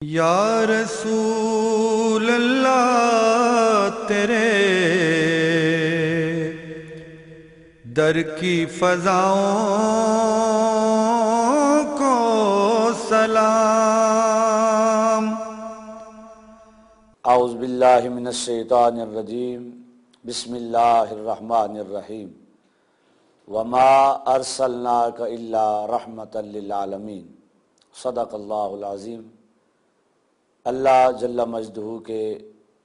یا رسول اللہ تیرے در کی فضاؤں کو سلام۔ اعوذ باللہ من الشیطان الرجیم، بسم اللہ الرحمن الرحیم۔ وما ارسلناک الا رحمتا للعالمین، صدق اللہ العظیم۔ اللہ جل مجدہ کے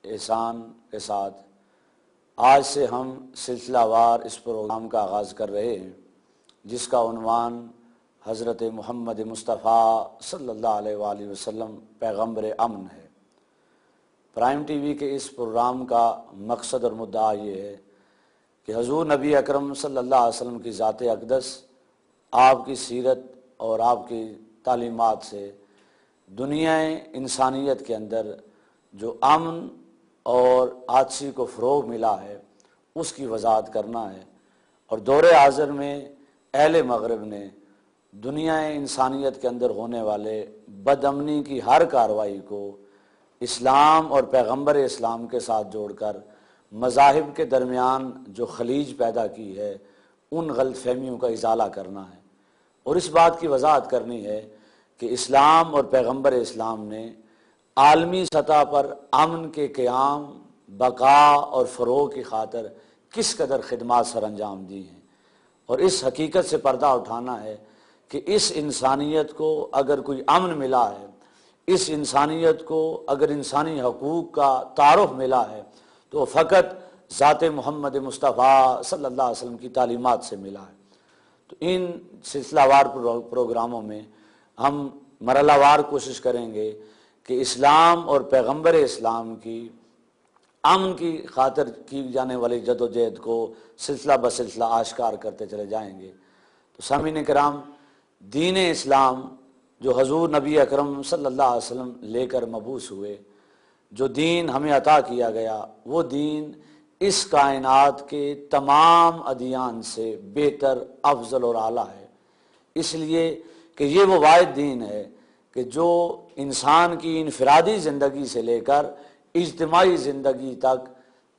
احسان کے ساتھ آج سے ہم سلسلہ وار اس پروگرام کا آغاز کر رہے ہیں، جس کا عنوان حضرت محمد مصطفیٰ صلی اللہ علیہ وآلہ وسلم پیغمبر امن ہے۔ پرائم ٹی وی کے اس پروگرام کا مقصد اور مدعا یہ ہے کہ حضور نبی اکرم صلی اللہ علیہ وسلم کی ذات اقدس، آپ کی سیرت اور آپ کی تعلیمات سے دنیا انسانیت کے اندر جو امن اور آجزی کو فروغ ملا ہے اس کی وضاحت کرنا ہے، اور دور حاضر میں اہل مغرب نے دنیا انسانیت کے اندر ہونے والے بد امنی کی ہر کارروائی کو اسلام اور پیغمبر اسلام کے ساتھ جوڑ کر مذاہب کے درمیان جو خلیج پیدا کی ہے ان غلط فہمیوں کا ازالہ کرنا ہے، اور اس بات کی وضاحت کرنی ہے کہ اسلام اور پیغمبر اسلام نے عالمی سطح پر امن کے قیام، بقا اور فروغ کی خاطر کس قدر خدمات سر انجام دی ہیں، اور اس حقیقت سے پردہ اٹھانا ہے کہ اس انسانیت کو اگر کوئی امن ملا ہے، اس انسانیت کو اگر انسانی حقوق کا تعارف ملا ہے تو فقط ذات محمد مصطفیٰ صلی اللہ علیہ وسلم کی تعلیمات سے ملا ہے۔ تو ان سلسلہ وار پروگراموں میں ہم مرحلہ وار کوشش کریں گے کہ اسلام اور پیغمبر اسلام کی امن کی خاطر کی جانے والی جد و جہد کو سلسلہ بسلسلہ آشکار کرتے چلے جائیں گے۔ تو سامعین کرام، دین اسلام جو حضور نبی اکرم صلی اللہ علیہ وسلم لے کر مبعوث ہوئے، جو دین ہمیں عطا کیا گیا، وہ دین اس کائنات کے تمام ادیان سے بہتر، افضل اور اعلیٰ ہے، اس لیے کہ یہ وہ واحد دین ہے کہ جو انسان کی انفرادی زندگی سے لے کر اجتماعی زندگی تک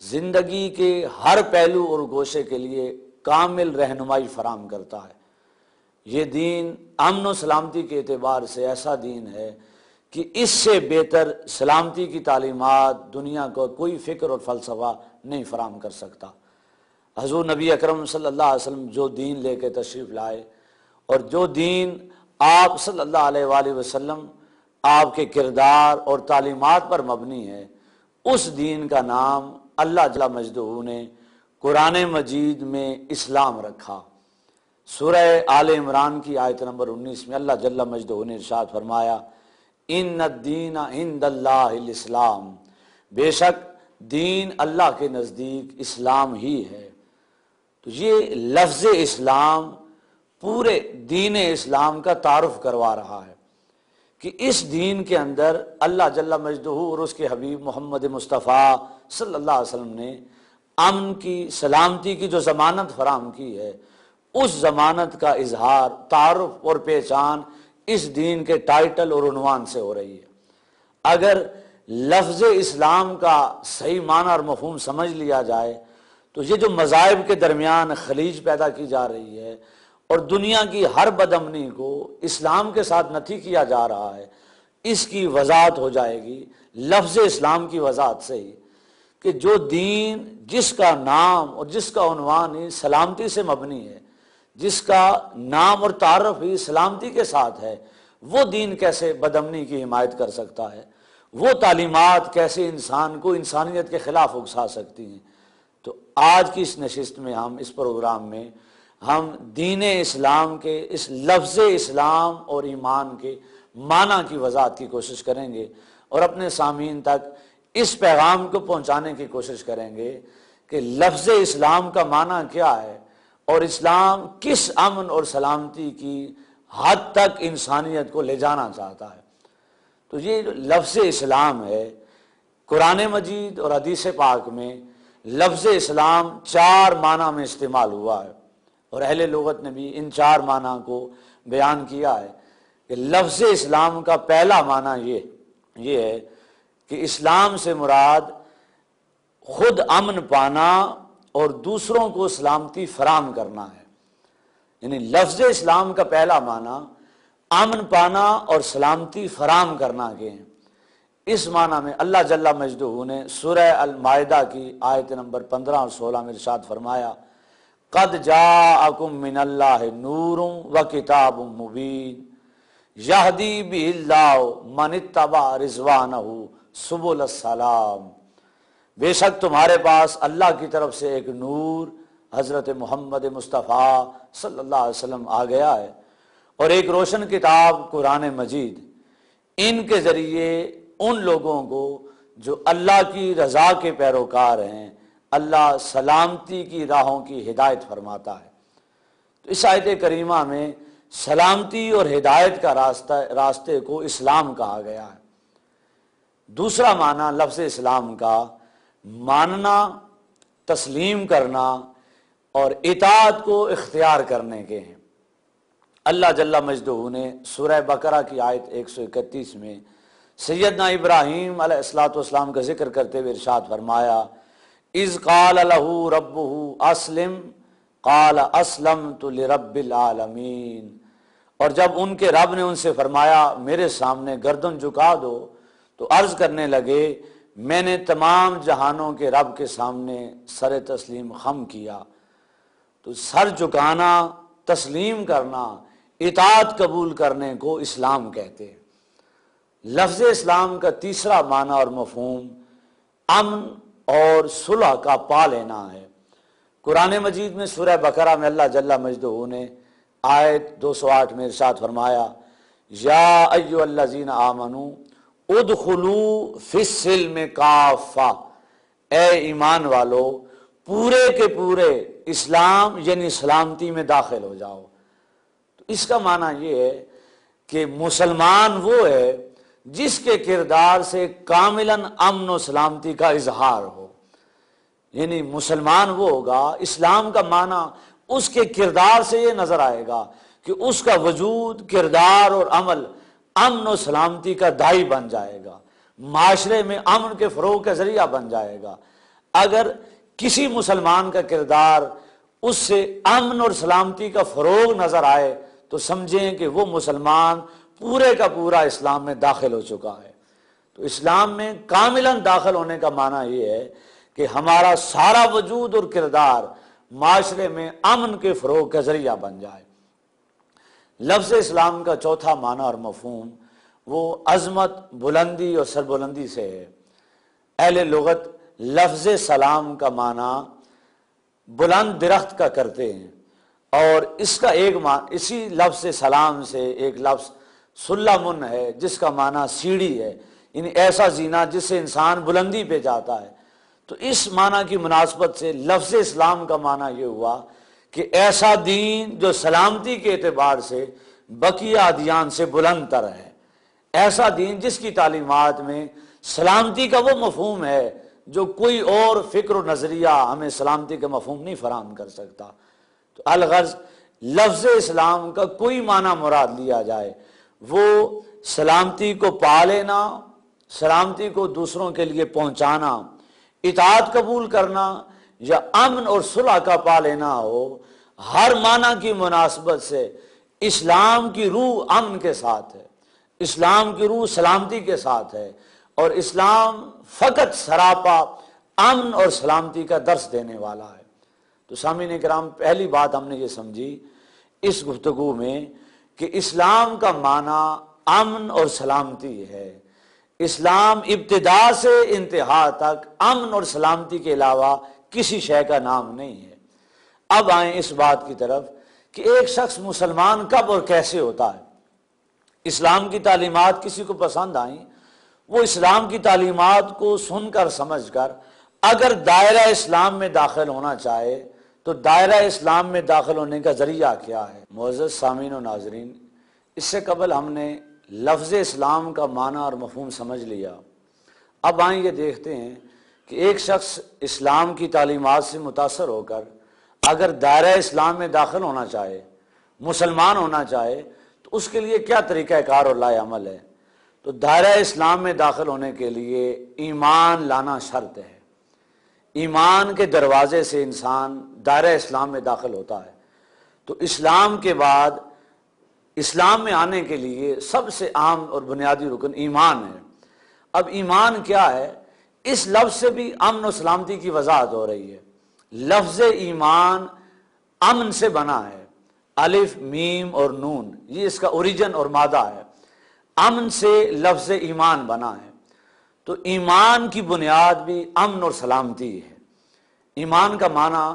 زندگی کے ہر پہلو اور گوشے کے لیے کامل رہنمائی فراہم کرتا ہے۔ یہ دین امن و سلامتی کے اعتبار سے ایسا دین ہے کہ اس سے بہتر سلامتی کی تعلیمات دنیا کو کوئی فکر اور فلسفہ نہیں فراہم کر سکتا۔ حضور نبی اکرم صلی اللہ علیہ وسلم جو دین لے کے تشریف لائے اور جو دین آپ صلی اللہ علیہ وآلہ وسلم آپ کے کردار اور تعلیمات پر مبنی ہے، اس دین کا نام اللہ جل مجدہ نے قرآن مجید میں اسلام رکھا۔ سورہ آل عمران کی آیت نمبر 19 میں اللہ جل مجدہ نے ارشاد فرمایا، ان الدین عند اللہ الاسلام، بے شک دین اللہ کے نزدیک اسلام ہی ہے۔ تو یہ لفظ اسلام پورے دین اسلام کا تعارف کروا رہا ہے کہ اس دین کے اندر اللہ جل مجدہ اور اس کے حبیب محمد مصطفیٰ صلی اللہ علیہ وسلم نے امن کی، سلامتی کی جو ضمانت فراہم کی ہے، اس ضمانت کا اظہار، تعارف اور پہچان اس دین کے ٹائٹل اور عنوان سے ہو رہی ہے۔ اگر لفظ اسلام کا صحیح معنی اور مفہوم سمجھ لیا جائے تو یہ جو مذاہب کے درمیان خلیج پیدا کی جا رہی ہے اور دنیا کی ہر بد امنی کو اسلام کے ساتھ نتھی کیا جا رہا ہے، اس کی وضاحت ہو جائے گی لفظ اسلام کی وضاحت سے ہی، کہ جو دین جس کا نام اور جس کا عنوان ہی سلامتی سے مبنی ہے، جس کا نام اور تعارف ہی سلامتی کے ساتھ ہے، وہ دین کیسے بد امنی کی حمایت کر سکتا ہے؟ وہ تعلیمات کیسے انسان کو انسانیت کے خلاف اکسا سکتی ہیں؟ تو آج کی اس نشست میں ہم اس پروگرام میں ہم دین اسلام کے اس لفظ اسلام اور ایمان کے معنی کی وضاحت کی کوشش کریں گے، اور اپنے سامعین تک اس پیغام کو پہنچانے کی کوشش کریں گے کہ لفظ اسلام کا معنی کیا ہے اور اسلام کس امن اور سلامتی کی حد تک انسانیت کو لے جانا چاہتا ہے۔ تو یہ لفظ اسلام ہے، قرآن مجید اور حدیث پاک میں لفظ اسلام 4 معنی میں استعمال ہوا ہے، اور اہل لغت نے بھی ان 4 معنی کو بیان کیا ہے کہ لفظ اسلام کا پہلا معنی یہ یہ ہے کہ اسلام سے مراد خود امن پانا اور دوسروں کو سلامتی فراہم کرنا ہے۔ یعنی لفظ اسلام کا پہلا معنی امن پانا اور سلامتی فراہم کرنا کے ہیں۔ اس معنی میں اللہ جل مجدہ نے سورہ المائدہ کی آیت نمبر 15 اور 16 میں ارشاد فرمایا، قد جاءکم من اللہ نور و کتاب مبین یہدی بہ اللہ من اتبع رضوانہ سبل السلام۔ بے شک تمہارے پاس اللہ کی طرف سے ایک نور حضرت محمد مصطفیٰ صلی اللہ علیہ وسلم آ گیا ہے، اور ایک روشن کتاب قرآن مجید، ان کے ذریعے ان لوگوں کو جو اللہ کی رضا کے پیروکار ہیں اللہ سلامتی کی راہوں کی ہدایت فرماتا ہے۔ تو اس آیت کریمہ میں سلامتی اور ہدایت کا راستے کو اسلام کہا گیا ہے۔ دوسرا معنی لفظ اسلام کا ماننا، تسلیم کرنا اور اطاعت کو اختیار کرنے کے ہیں۔ اللہ جل مجدہ نے سورہ بقرہ کی آیت 131 میں سیدنا ابراہیم علیہ السلام کا ذکر کرتے ہوئے ارشاد فرمایا، اذ قال لہ ربہ اسلم قال اسلمت لرب العالمین۔ اور جب ان کے رب نے ان سے فرمایا میرے سامنے گردن جھکا دو، تو عرض کرنے لگے میں نے تمام جہانوں کے رب کے سامنے سر تسلیم خم کیا۔ تو سر جھکانا، تسلیم کرنا، اطاعت قبول کرنے کو اسلام کہتے ہیں۔ لفظ اسلام کا تیسرا معنی اور مفہوم امن اور صلح کا پا لینا ہے۔ قرآن مجید میں سورہ بقرہ میں اللہ جل مجدہ نے آیت 208 میں ارشاد فرمایا، یا ایھا الذین آمنوا ادخلوا فی السلم کافہ، اے ایمان والو پورے کے پورے اسلام یعنی سلامتی میں داخل ہو جاؤ۔ تو اس کا معنی یہ ہے کہ مسلمان وہ ہے جس کے کردار سے کاملاً امن و سلامتی کا اظہار ہو۔ یعنی مسلمان وہ ہوگا، اسلام کا معنی اس کے کردار سے یہ نظر آئے گا کہ اس کا وجود، کردار اور عمل امن و سلامتی کا داعی بن جائے گا، معاشرے میں امن کے فروغ کا ذریعہ بن جائے گا۔ اگر کسی مسلمان کا کردار اس سے امن اور سلامتی کا فروغ نظر آئے تو سمجھیں کہ وہ مسلمان پورے کا پورا اسلام میں داخل ہو چکا ہے۔ تو اسلام میں کاملاً داخل ہونے کا معنی یہ ہے کہ ہمارا سارا وجود اور کردار معاشرے میں امن کے فروغ کا ذریعہ بن جائے۔ لفظ اسلام کا چوتھا معنی اور مفہوم وہ عظمت، بلندی اور سربلندی سے ہے۔ اہل لغت لفظ سلام کا معنی بلند درخت کا کرتے ہیں، اور اس کا ایک معنی اسی لفظ سلام سے ایک لفظ سلمن ہے جس کا معنی سیڑھی ہے، یعنی ایسا زینہ جس سے انسان بلندی پہ جاتا ہے۔ تو اس معنی کی مناسبت سے لفظ اسلام کا معنی یہ ہوا کہ ایسا دین جو سلامتی کے اعتبار سے بقیہ ادیان سے بلند تر ہے، ایسا دین جس کی تعلیمات میں سلامتی کا وہ مفہوم ہے جو کوئی اور فکر و نظریہ ہمیں سلامتی کا مفہوم نہیں فراہم کر سکتا۔ تو الغرض لفظ اسلام کا کوئی معنی مراد لیا جائے، وہ سلامتی کو پا لینا، سلامتی کو دوسروں کے لیے پہنچانا، اطاعت قبول کرنا یا امن اور صلح کا پا لینا ہو، ہر معنی کی مناسبت سے اسلام کی روح امن کے ساتھ ہے، اسلام کی روح سلامتی کے ساتھ ہے، اور اسلام فقط سراپا امن اور سلامتی کا درس دینے والا ہے۔ تو سامعین کرام، پہلی بات ہم نے یہ سمجھی اس گفتگو میں کہ اسلام کا معنی امن اور سلامتی ہے۔ اسلام ابتدا سے انتہا تک امن اور سلامتی کے علاوہ کسی شے کا نام نہیں ہے۔ اب آئیں اس بات کی طرف کہ ایک شخص مسلمان کب اور کیسے ہوتا ہے۔ اسلام کی تعلیمات کسی کو پسند آئیں، وہ اسلام کی تعلیمات کو سن کر سمجھ کر اگر دائرہ اسلام میں داخل ہونا چاہے تو دائرہ اسلام میں داخل ہونے کا ذریعہ کیا ہے۔ معزز سامعین و ناظرین، اس سے قبل ہم نے لفظ اسلام کا معنی اور مفہوم سمجھ لیا۔ اب آئیں یہ دیکھتے ہیں کہ ایک شخص اسلام کی تعلیمات سے متاثر ہو کر اگر دائرہ اسلام میں داخل ہونا چاہے، مسلمان ہونا چاہے، تو اس کے لیے کیا طریقہ کار اور لائے عمل ہے۔ تو دائرہ اسلام میں داخل ہونے کے لیے ایمان لانا شرط ہے۔ ایمان کے دروازے سے انسان دائرہ اسلام میں داخل ہوتا ہے۔ تو اسلام کے بعد اسلام میں آنے کے لیے سب سے عام اور بنیادی رکن ایمان ہے۔ اب ایمان کیا ہے؟ اس لفظ سے بھی امن و سلامتی کی وضاحت ہو رہی ہے۔ لفظ ایمان امن سے بنا ہے، الف میم اور نون، یہ اس کا اوریجن اور مادہ ہے۔ امن سے لفظ ایمان بنا ہے، تو ایمان کی بنیاد بھی امن اور سلامتی ہے۔ ایمان کا معنی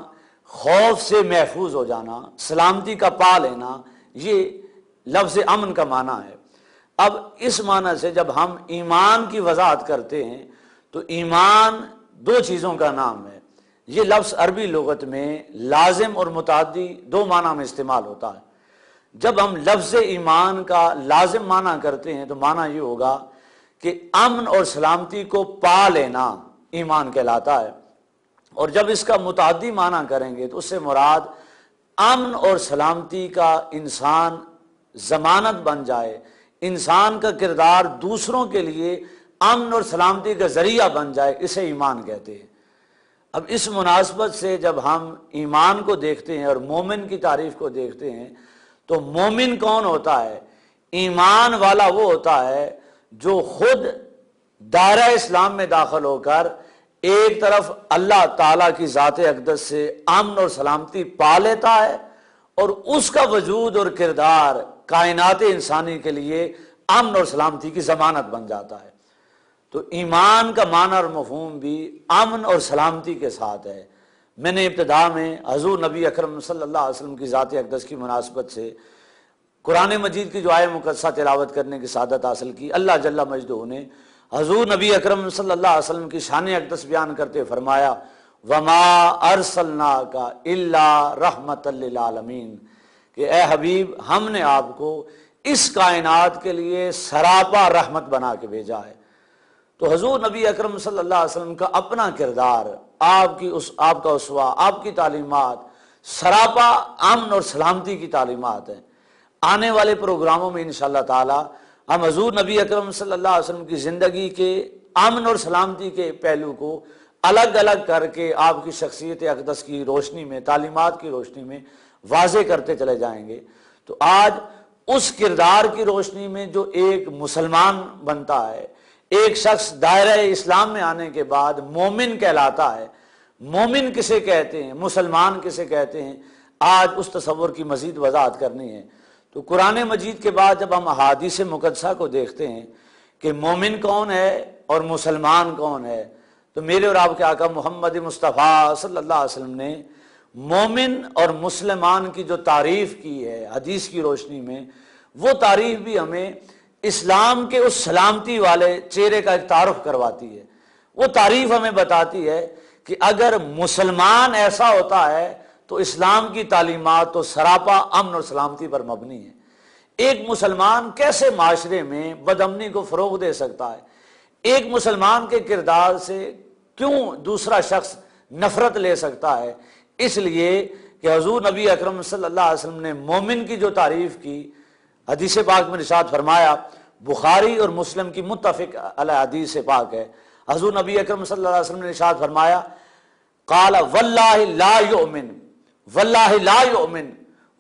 خوف سے محفوظ ہو جانا، سلامتی کا پا لینا، یہ لفظ امن کا معنی ہے۔ اب اس معنی سے جب ہم ایمان کی وضاحت کرتے ہیں تو ایمان دو چیزوں کا نام ہے۔ یہ لفظ عربی لغت میں لازم اور متعدی دو معنی میں استعمال ہوتا ہے۔ جب ہم لفظ ایمان کا لازم معنی کرتے ہیں تو معنی یہ ہوگا کہ امن اور سلامتی کو پا لینا ایمان کہلاتا ہے، اور جب اس کا متعدی معنی کریں گے تو اس سے مراد امن اور سلامتی کا انسان ضمانت بن جائے، انسان کا کردار دوسروں کے لیے امن اور سلامتی کا ذریعہ بن جائے، اسے ایمان کہتے ہیں۔ اب اس مناسبت سے جب ہم ایمان کو دیکھتے ہیں اور مومن کی تعریف کو دیکھتے ہیں تو مومن کون ہوتا ہے؟ ایمان والا وہ ہوتا ہے جو خود دائرہ اسلام میں داخل ہو کر ایک طرف اللہ تعالیٰ کی ذات اقدس سے امن اور سلامتی پا لیتا ہے، اور اس کا وجود اور کردار کائنات انسانی کے لیے امن اور سلامتی کی ضمانت بن جاتا ہے۔ تو ایمان کا معنی اور مفہوم بھی امن اور سلامتی کے ساتھ ہے۔ میں نے ابتدا میں حضور نبی اکرم صلی اللہ علیہ وسلم کی ذات اقدس کی مناسبت سے قرآن مجید کی جو آیہ مقدسہ تلاوت کرنے کی سعادت حاصل کی۔ اللہ جل مجدہ نے حضور نبی اکرم صلی اللہ علیہ وسلم کی شان اقدس بیان کرتے فرمایا وَمَا أَرْسَلْنَاكَ إِلَّا رَحْمَةً لِّلْعَالَمِينَ، کہ اے حبیب ہم نے آپ کو اس کائنات کے لیے سراپا رحمت بنا کے بھیجا ہے۔ تو حضور نبی اکرم صلی اللہ علیہ وسلم کا اپنا کردار، آپ کا اسوہ، آپ کی تعلیمات سراپا امن اور سلامتی کی تعلیمات ہیں۔ آنے والے پروگراموں میں انشاءاللہ تعالی ہم حضور نبی اکرم صلی اللہ علیہ وسلم کی زندگی کے امن اور سلامتی کے پہلو کو الگ الگ کر کے آپ کی شخصیت اقدس کی روشنی میں، تعلیمات کی روشنی میں واضح کرتے چلے جائیں گے۔ تو آج اس کردار کی روشنی میں جو ایک مسلمان بنتا ہے، ایک شخص دائرہ اسلام میں آنے کے بعد مومن کہلاتا ہے۔ مومن کسے کہتے ہیں، مسلمان کسے کہتے ہیں، آج اس تصور کی مزید وضاحت کرنی ہے۔ تو قرآن مجید کے بعد جب ہم احادیث مقدسہ کو دیکھتے ہیں کہ مومن کون ہے اور مسلمان کون ہے، تو میرے اور آپ کے آقا محمد مصطفیٰ صلی اللہ علیہ وسلم نے مومن اور مسلمان کی جو تعریف کی ہے حدیث کی روشنی میں، وہ تعریف بھی ہمیں اسلام کے اس سلامتی والے چہرے کا ایک تعارف کرواتی ہے۔ وہ تعریف ہمیں بتاتی ہے کہ اگر مسلمان ایسا ہوتا ہے تو اسلام کی تعلیمات تو سراپا امن اور سلامتی پر مبنی ہے۔ ایک مسلمان کیسے معاشرے میں بدامنی کو فروغ دے سکتا ہے؟ ایک مسلمان کے کردار سے کیوں دوسرا شخص نفرت لے سکتا ہے؟ اس لیے کہ حضور نبی اکرم صلی اللہ علیہ وسلم نے مومن کی جو تعریف کی، حدیث پاک میں ارشاد فرمایا، بخاری اور مسلم کی متفق علیہ حدیث پاک ہے، حضور نبی اکرم صلی اللہ علیہ وسلم نے ارشاد فرمایا قال واللہ لا یؤمن واللہ لا یؤمن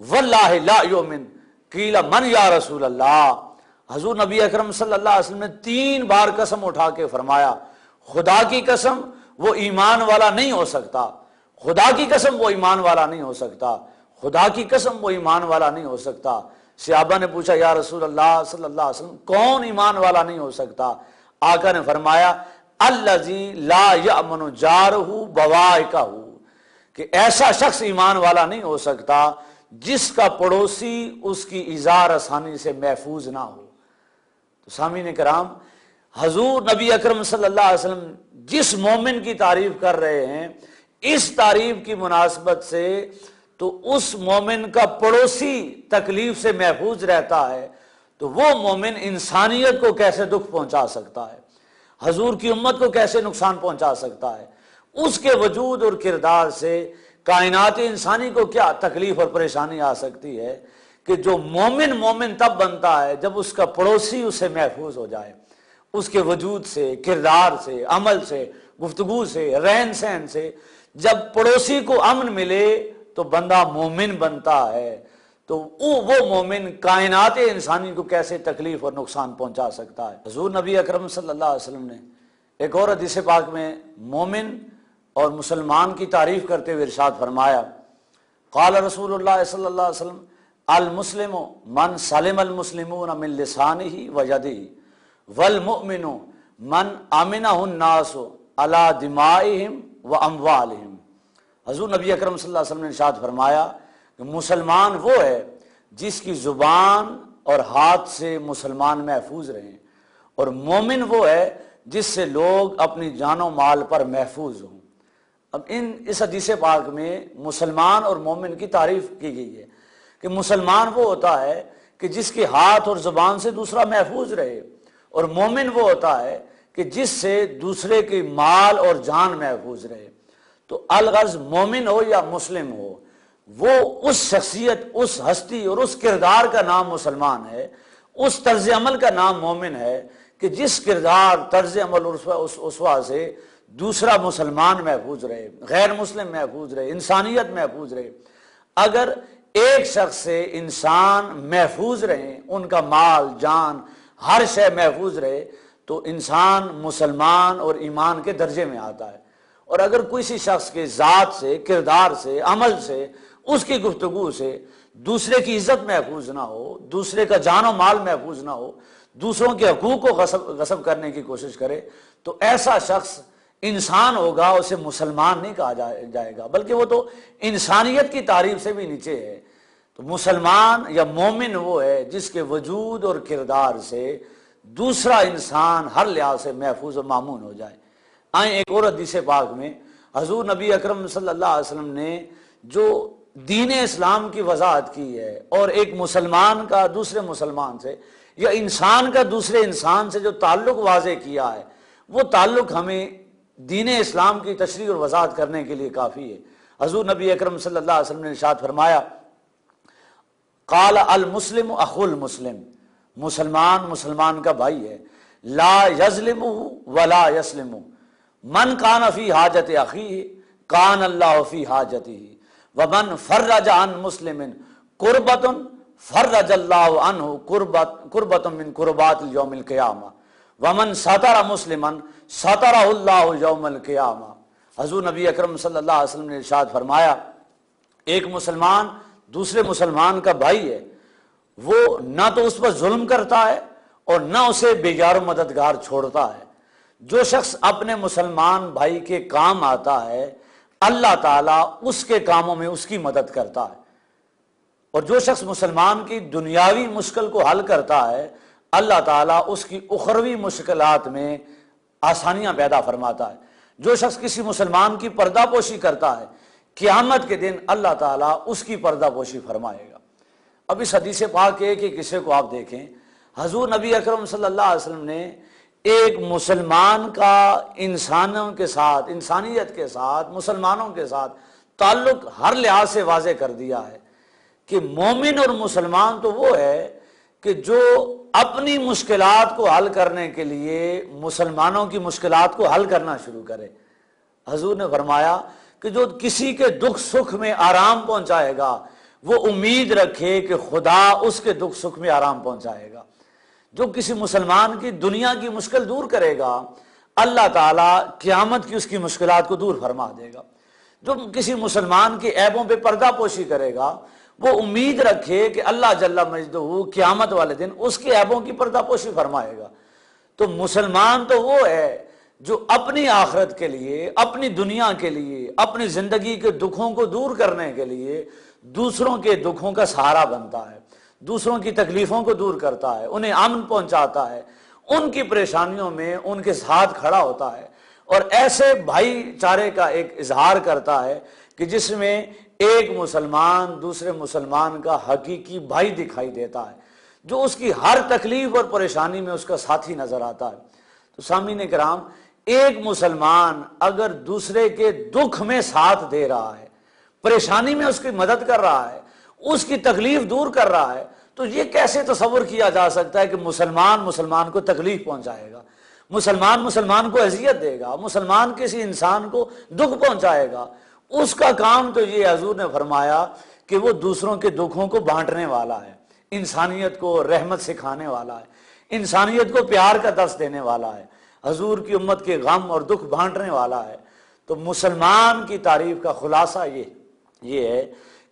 واللہ لا یؤمن قیل من یا رسول اللہ۔ حضور نبی اکرم صلی اللہ علیہ وسلم نے 3 بار قسم اٹھا کے فرمایا خدا کی قسم وہ ایمان والا نہیں ہو سکتا، خدا کی قسم وہ ایمان والا نہیں ہو سکتا، خدا کی قسم وہ ایمان والا نہیں ہو سکتا۔ صحابہ نے پوچھا یا رسول اللہ صلی اللہ علیہ وسلم کون ایمان والا نہیں ہو سکتا؟ آقا نے فرمایا الذی لا یأمن جارہ بوائقہ، کہ ایسا شخص ایمان والا نہیں ہو سکتا جس کا پڑوسی اس کی ایذا رسانی سے محفوظ نہ ہو۔ تو سامعین کرام، حضور نبی اکرم صلی اللہ علیہ وسلم جس مومن کی تعریف کر رہے ہیں، اس تعریف کی مناسبت سے تو اس مومن کا پڑوسی تکلیف سے محفوظ رہتا ہے، تو وہ مومن انسانیت کو کیسے دکھ پہنچا سکتا ہے، حضور کی امت کو کیسے نقصان پہنچا سکتا ہے، اس کے وجود اور کردار سے کائنات انسانی کو کیا تکلیف اور پریشانی آ سکتی ہے کہ جو مومن تب بنتا ہے جب اس کا پڑوسی اسے محفوظ ہو جائے، اس کے وجود سے، کردار سے، عمل سے، گفتگو سے، رہن سہن سے۔ جب پڑوسی کو امن ملے تو بندہ مومن بنتا ہے۔ تو وہ مومن کائنات انسانی کو کیسے تکلیف اور نقصان پہنچا سکتا ہے؟ حضور نبی اکرم صلی اللہ علیہ وسلم نے ایک اور حدیث پاک میں مومن اور مسلمان کی تعریف کرتے ہوئے ارشاد فرمایا، قال رسول اللہ صلی اللہ علیہ وسلم المسلم من سلم المسلمون من لسانہ ویدہ والمؤمن من امنہ الناس علی دمائہم واموالہم۔ حضور نبی اکرم صلی اللہ علیہ وسلم نے ارشاد فرمایا کہ مسلمان وہ ہے جس کی زبان اور ہاتھ سے مسلمان محفوظ رہیں، اور مومن وہ ہے جس سے لوگ اپنی جان و مال پر محفوظ ہوں۔ اب اس حدیث پاک میں مسلمان اور مومن کی تعریف کی گئی ہے کہ مسلمان وہ ہوتا ہے کہ جس کے ہاتھ اور زبان سے دوسرا محفوظ رہے، اور مومن وہ ہوتا ہے کہ جس سے دوسرے کی مال اور جان محفوظ رہے۔ تو الغرض مومن ہو یا مسلم ہو، وہ اس شخصیت، اس ہستی اور اس کردار کا نام مسلمان ہے، اس طرز عمل کا نام مومن ہے کہ جس کردار، طرز عمل اور اسوا سے دوسرا مسلمان محفوظ رہے، غیر مسلم محفوظ رہے، انسانیت محفوظ رہے۔ اگر ایک شخص سے انسان محفوظ رہے، ان کا مال، جان، ہر شے محفوظ رہے، تو انسان مسلمان اور ایمان کے درجے میں آتا ہے۔ اور اگر کسی شخص کے ذات سے، کردار سے، عمل سے، اس کی گفتگو سے دوسرے کی عزت محفوظ نہ ہو، دوسرے کا جان و مال محفوظ نہ ہو، دوسروں کے حقوق کو غصب کرنے کی کوشش کرے، تو ایسا شخص انسان ہوگا، اسے مسلمان نہیں کہا جائے گا، بلکہ وہ تو انسانیت کی تعریف سے بھی نیچے ہے۔ تو مسلمان یا مومن وہ ہے جس کے وجود اور کردار سے دوسرا انسان ہر لحاظ سے محفوظ و مامون ہو جائے۔ آئیں ایک اور حدیث پاک میں حضور نبی اکرم صلی اللہ علیہ وسلم نے جو دین اسلام کی وضاحت کی ہے، اور ایک مسلمان کا دوسرے مسلمان سے یا انسان کا دوسرے انسان سے جو تعلق واضح کیا ہے، وہ تعلق ہمیں دین اسلام کی تشریح اور وضاحت کرنے کے لیے کافی ہے۔ حضور نبی اکرم صلی اللہ علیہ وسلم نے ارشاد فرمایا، قال المسلم اخو المسلم، مسلمان کا بھائی ہے، لا یظلمہ ولا یسلمہ، من کان فی حاجت اخیہ کان اللہ فی حاجتہ، ومن فرج عن مسلم کربۃ فرج اللہ عنہ کربۃ من کربات یوم القیامہ، ومن ستر مسلما سترہ اللہ یوم القیامہ۔ حضور نبی اکرم صلی اللہ علیہ وسلم نے ارشاد فرمایا، ایک مسلمان دوسرے مسلمان کا بھائی ہے، وہ نہ تو اس پر ظلم کرتا ہے اور نہ اسے بیگار و مددگار چھوڑتا ہے۔ جو شخص اپنے مسلمان بھائی کے کام آتا ہے، اللہ تعالیٰ اس کے کاموں میں اس کی مدد کرتا ہے، اور جو شخص مسلمان کی دنیاوی مشکل کو حل کرتا ہے، اللہ تعالیٰ اس کی اخروی مشکلات میں آسانیاں پیدا فرماتا ہے۔ جو شخص کسی مسلمان کی پردہ پوشی کرتا ہے، قیامت کے دن اللہ تعالیٰ اس کی پردہ پوشی فرمائے گا۔ اب اس حدیث پاک کے ایک قصے کو آپ دیکھیں۔ حضور نبی اکرم صلی اللہ علیہ وسلم نے ایک مسلمان کا انسانوں کے ساتھ، انسانیت کے ساتھ، مسلمانوں کے ساتھ تعلق ہر لحاظ سے واضح کر دیا ہے کہ مومن اور مسلمان تو وہ ہے کہ جو اپنی مشکلات کو حل کرنے کے لیے مسلمانوں کی مشکلات کو حل کرنا شروع کرے۔ حضور نے فرمایا کہ جو کسی کے دکھ سکھ میں آرام پہنچائے گا، وہ امید رکھے کہ خدا اس کے دکھ سکھ میں آرام پہنچائے گا۔ جو کسی مسلمان کی دنیا کی مشکل دور کرے گا، اللہ تعالیٰ قیامت کی اس کی مشکلات کو دور فرما دے گا۔ جو کسی مسلمان کے عیبوں پہ پردہ پوشی کرے گا، وہ امید رکھے کہ اللہ جل مجدہ قیامت والے دن اس کے عیبوں کی پردہ پوشی فرمائے گا۔ تو مسلمان تو وہ ہے جو اپنی آخرت کے لیے، اپنی دنیا کے لیے، اپنی زندگی کے دکھوں کو دور کرنے کے لیے دوسروں کے دکھوں کا سہارا بنتا ہے، دوسروں کی تکلیفوں کو دور کرتا ہے، انہیں امن پہنچاتا ہے، ان کی پریشانیوں میں ان کے ساتھ کھڑا ہوتا ہے، اور ایسے بھائی چارے کا ایک اظہار کرتا ہے کہ جس میں ایک مسلمان دوسرے مسلمان کا حقیقی بھائی دکھائی دیتا ہے، جو اس کی ہر تکلیف اور پریشانی میں اس کا ساتھی نظر آتا ہے۔ تو سامعین کرام، ایک مسلمان اگر دوسرے کے دکھ میں ساتھ دے رہا ہے، پریشانی میں اس کی مدد کر رہا ہے، اس کی تکلیف دور کر رہا ہے، تو یہ کیسے تصور کیا جا سکتا ہے کہ مسلمان کو تکلیف پہنچائے گا، مسلمان کو اذیت دے گا، مسلمان کسی انسان کو دکھ پہنچائے گا؟ اس کا کام تو یہ حضور نے فرمایا کہ وہ دوسروں کے دکھوں کو بانٹنے والا ہے، انسانیت کو رحمت سکھانے والا ہے، انسانیت کو پیار کا درس دینے والا ہے، حضور کی امت کے غم اور دکھ بانٹنے والا ہے۔ تو مسلمان کی تعریف کا خلاصہ یہ ہے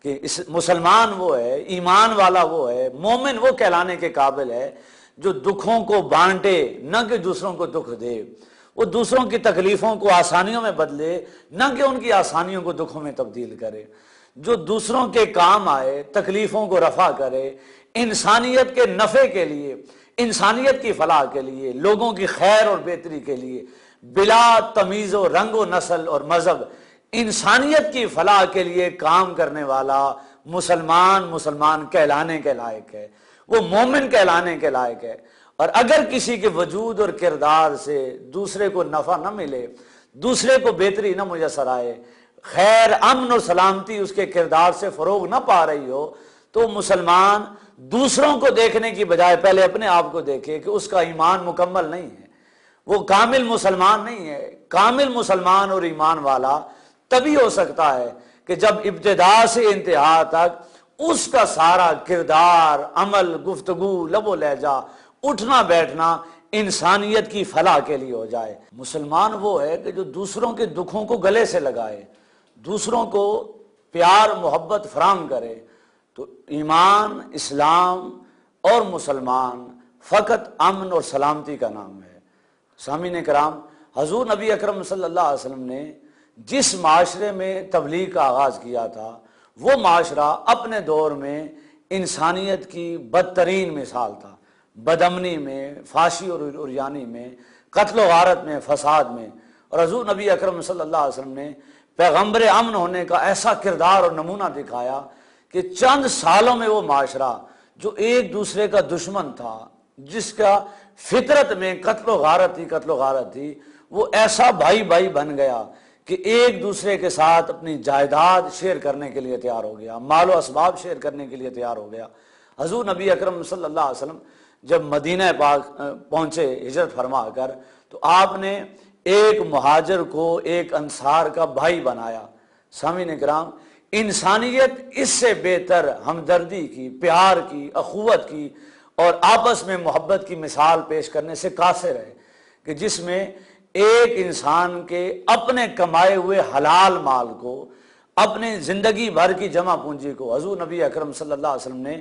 کہ مسلمان وہ ہے، ایمان والا وہ ہے، مومن وہ کہلانے کے قابل ہے جو دکھوں کو بانٹے، نہ کہ دوسروں کو دکھ دے، وہ دوسروں کی تکلیفوں کو آسانیوں میں بدلے، نہ کہ ان کی آسانیوں کو دکھوں میں تبدیل کرے، جو دوسروں کے کام آئے، تکلیفوں کو رفع کرے، انسانیت کے نفع کے لیے، انسانیت کی فلاح کے لیے، لوگوں کی خیر اور بہتری کے لیے، بلا تمیز و رنگ و نسل اور مذہب، انسانیت کی فلاح کے لیے کام کرنے والا مسلمان کہلانے کے لائق ہے، وہ مومن کہلانے کے لائق ہے۔ اور اگر کسی کے وجود اور کردار سے دوسرے کو نفع نہ ملے، دوسرے کو بہتری نہ میسر آئے، خیر، امن اور سلامتی اس کے کردار سے فروغ نہ پا رہی ہو، تو مسلمان دوسروں کو دیکھنے کی بجائے پہلے اپنے آپ کو دیکھے کہ اس کا ایمان مکمل نہیں ہے، وہ کامل مسلمان نہیں ہے۔ کامل مسلمان اور ایمان والا تبھی ہو سکتا ہے کہ جب ابتدا سے انتہا تک اس کا سارا کردار، عمل، گفتگو، لب و لہجہ، اٹھنا بیٹھنا انسانیت کی فلاح کے لیے ہو جائے۔ مسلمان وہ ہے کہ جو دوسروں کے دکھوں کو گلے سے لگائے، دوسروں کو پیار محبت فراہم کرے۔ تو ایمان، اسلام اور مسلمان فقط امن اور سلامتی کا نام ہے۔ سامعین کرام، حضور نبی اکرم صلی اللہ علیہ وسلم نے جس معاشرے میں تبلیغ کا آغاز کیا تھا، وہ معاشرہ اپنے دور میں انسانیت کی بدترین مثال تھا، بد امنی میں، فحشی اور عریانی میں، قتل و غارت میں، فساد میں۔ اور حضور نبی اکرم صلی اللہ علیہ وسلم نے پیغمبر امن ہونے کا ایسا کردار اور نمونہ دکھایا کہ چند سالوں میں وہ معاشرہ جو ایک دوسرے کا دشمن تھا، جس کا فطرت میں قتل و غارت تھی، وہ ایسا بھائی بھائی بن گیا کہ ایک دوسرے کے ساتھ اپنی جائیداد شیئر کرنے کے لیے تیار ہو گیا، مال و اسباب شیئر کرنے کے لیے تیار ہو گیا۔ حضور نبی اکرم صلی اللہ علیہ وسلم جب مدینہ پاک پہنچے ہجرت فرما کر، تو آپ نے ایک مہاجر کو ایک انصار کا بھائی بنایا۔ سامعین کرام، انسانیت اس سے بہتر ہمدردی کی، پیار کی، اخوت کی اور آپس میں محبت کی مثال پیش کرنے سے قاصر ہے کہ جس میں ایک انسان کے اپنے کمائے ہوئے حلال مال کو، اپنے زندگی بھر کی جمع پونجی کو حضور نبی اکرم صلی اللہ علیہ وسلم نے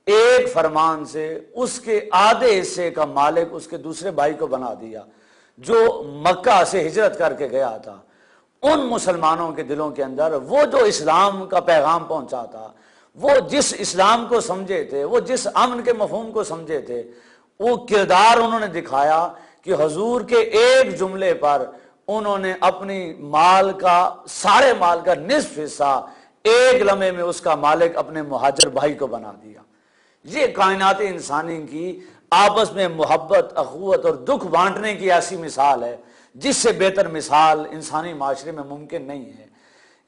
ایک فرمان سے اس کے آدھے حصے کا مالک اس کے دوسرے بھائی کو بنا دیا، جو مکہ سے ہجرت کر کے گیا تھا۔ ان مسلمانوں کے دلوں کے اندر وہ جو اسلام کا پیغام پہنچا تھا، وہ جس اسلام کو سمجھے تھے، وہ جس امن کے مفہوم کو سمجھے تھے، وہ کردار انہوں نے دکھایا کہ حضور کے ایک جملے پر انہوں نے اپنی سارے مال کا نصف حصہ ایک لمحے میں اس کا مالک اپنے مہاجر بھائی کو بنا دیا۔ یہ کائنات انسانی کی آپس میں محبت، اخوت اور دکھ بانٹنے کی ایسی مثال ہے جس سے بہتر مثال انسانی معاشرے میں ممکن نہیں ہے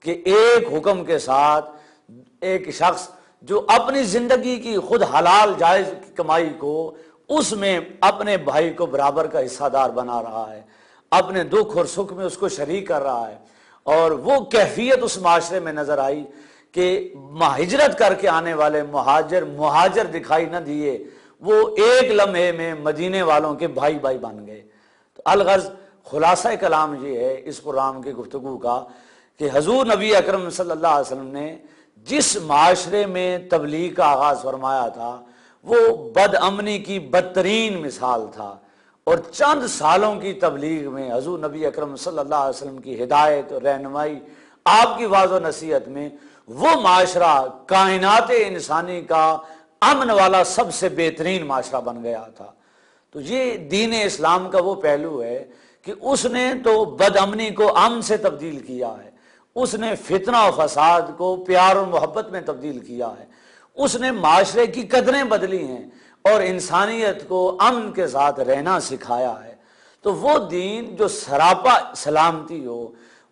کہ ایک حکم کے ساتھ ایک شخص جو اپنی زندگی کی خود حلال جائز کمائی کو اس میں اپنے بھائی کو برابر کا حصہ دار بنا رہا ہے، اپنے دکھ اور سکھ میں اس کو شریک کر رہا ہے۔ اور وہ کیفیت اس معاشرے میں نظر آئی کہ ہجرت کر کے آنے والے مہاجر دکھائی نہ دیے، وہ ایک لمحے میں مدینے والوں کے بھائی بھائی بن گئے۔ تو الغرض خلاصہ کلام یہ ہے اس پروگرام کی گفتگو کا کہ حضور نبی اکرم صلی اللہ علیہ وسلم نے جس معاشرے میں تبلیغ کا آغاز فرمایا تھا، وہ بد امنی کی بدترین مثال تھا، اور چند سالوں کی تبلیغ میں حضور نبی اکرم صلی اللہ علیہ وسلم کی ہدایت اور رہنمائی، آپ کی واعظ و نصیحت میں وہ معاشرہ کائنات انسانی کا امن والا سب سے بہترین معاشرہ بن گیا تھا۔ تو یہ دین اسلام کا وہ پہلو ہے کہ اس نے تو بد امنی کو امن سے تبدیل کیا ہے، اس نے فتنہ و فساد کو پیار و محبت میں تبدیل کیا ہے، اس نے معاشرے کی قدریں بدلی ہیں اور انسانیت کو امن کے ساتھ رہنا سکھایا ہے۔ تو وہ دین جو سراپا سلامتی ہو،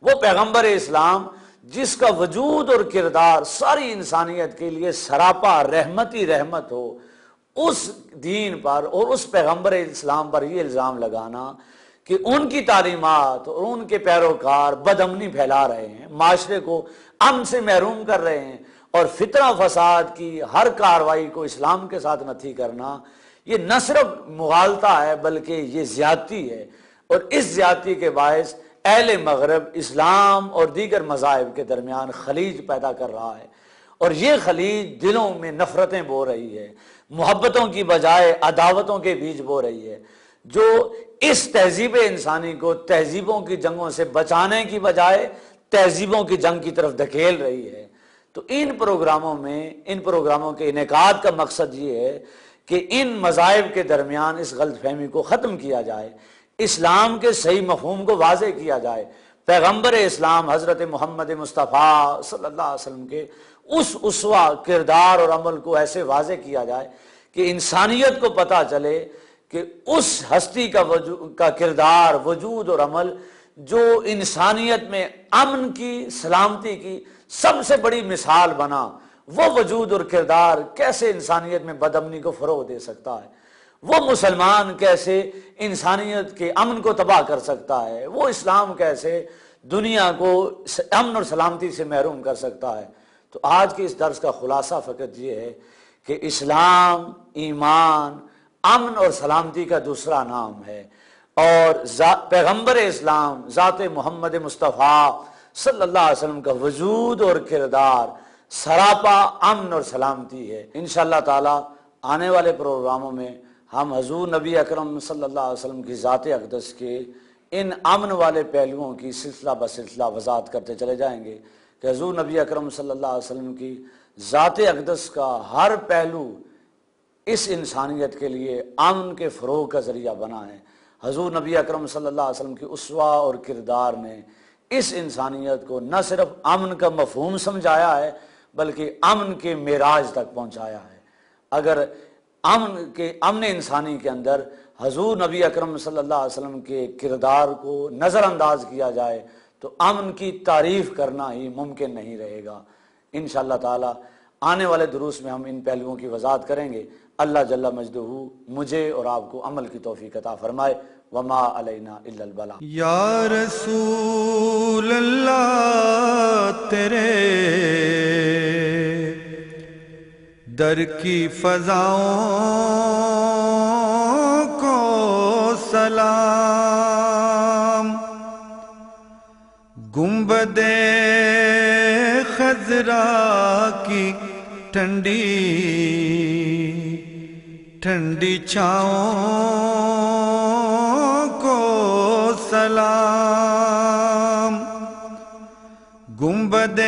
وہ پیغمبر اسلام جس کا وجود اور کردار ساری انسانیت کے لیے سراپا رحمت ہی رحمت ہو، اس دین پر اور اس پیغمبر اسلام پر یہ الزام لگانا کہ ان کی تعلیمات اور ان کے پیروکار بدامنی پھیلا رہے ہیں، معاشرے کو امن سے محروم کر رہے ہیں، اور فتنہ فساد کی ہر کاروائی کو اسلام کے ساتھ نتھی کرنا، یہ نہ صرف مغالطہ ہے بلکہ یہ زیادتی ہے۔ اور اس زیادتی کے باعث اہل مغرب اسلام اور دیگر مذاہب کے درمیان خلیج پیدا کر رہا ہے، اور یہ خلیج دلوں میں نفرتیں بو رہی ہے، محبتوں کی بجائے عداوتوں کے بیج بو رہی ہے، جو اس تہذیب انسانی کو تہذیبوں کی جنگوں سے بچانے کی بجائے تہذیبوں کی جنگ کی طرف دھکیل رہی ہے۔ تو ان پروگراموں کے انعقاد کا مقصد یہ ہے کہ ان مذاہب کے درمیان اس غلط فہمی کو ختم کیا جائے، اسلام کے صحیح مفہوم کو واضح کیا جائے، پیغمبر اسلام حضرت محمد مصطفیٰ صلی اللہ علیہ وسلم کے اس اسوہ کردار اور عمل کو ایسے واضح کیا جائے کہ انسانیت کو پتہ چلے کہ اس ہستی کا کردار، وجود اور عمل جو انسانیت میں امن کی، سلامتی کی سب سے بڑی مثال بنا، وہ وجود اور کردار کیسے انسانیت میں بدامنی کو فروغ دے سکتا ہے، وہ مسلمان کیسے انسانیت کے امن کو تباہ کر سکتا ہے، وہ اسلام کیسے دنیا کو امن اور سلامتی سے محروم کر سکتا ہے۔ تو آج کے اس درس کا خلاصہ فقط یہ ہے کہ اسلام، ایمان، امن اور سلامتی کا دوسرا نام ہے، اور پیغمبر اسلام ذات محمد مصطفیٰ صلی اللہ علیہ وسلم کا وجود اور کردار سراپا امن اور سلامتی ہے۔ انشاءاللہ تعالی آنے والے پروگراموں میں ہم حضور نبی اکرم صلی اللہ علیہ وسلم کی ذات اقدس کے ان امن والے پہلوؤں کی سلسلہ بسلسلہ وضاحت کرتے چلے جائیں گے کہ حضور نبی اکرم صلی اللہ علیہ وسلم کی ذات اقدس کا ہر پہلو اس انسانیت کے لیے امن کے فروغ کا ذریعہ بنا ہے۔ حضور نبی اکرم صلی اللہ علیہ وسلم کی اسوہ اور کردار نے اس انسانیت کو نہ صرف امن کا مفہوم سمجھایا ہے بلکہ امن کے معراج تک پہنچایا ہے۔ اگر امن انسانی کے اندر حضور نبی اکرم صلی اللہ علیہ وسلم کے کردار کو نظر انداز کیا جائے تو امن کی تعریف کرنا ہی ممکن نہیں رہے گا۔ انشاءاللہ تعالی آنے والے دروس میں ہم ان پہلوؤں کی وضاحت کریں گے۔ اللہ جل مجدہ مجھے اور آپ کو عمل کی توفیق عطا فرمائے۔ وما علینا الا البلاغ۔ یا رسول اللہ تیرے در کی فضاؤں کو سلام، گنبد خضرا کی ٹھنڈی ٹھنڈی چھاؤں کو سلام، گنبد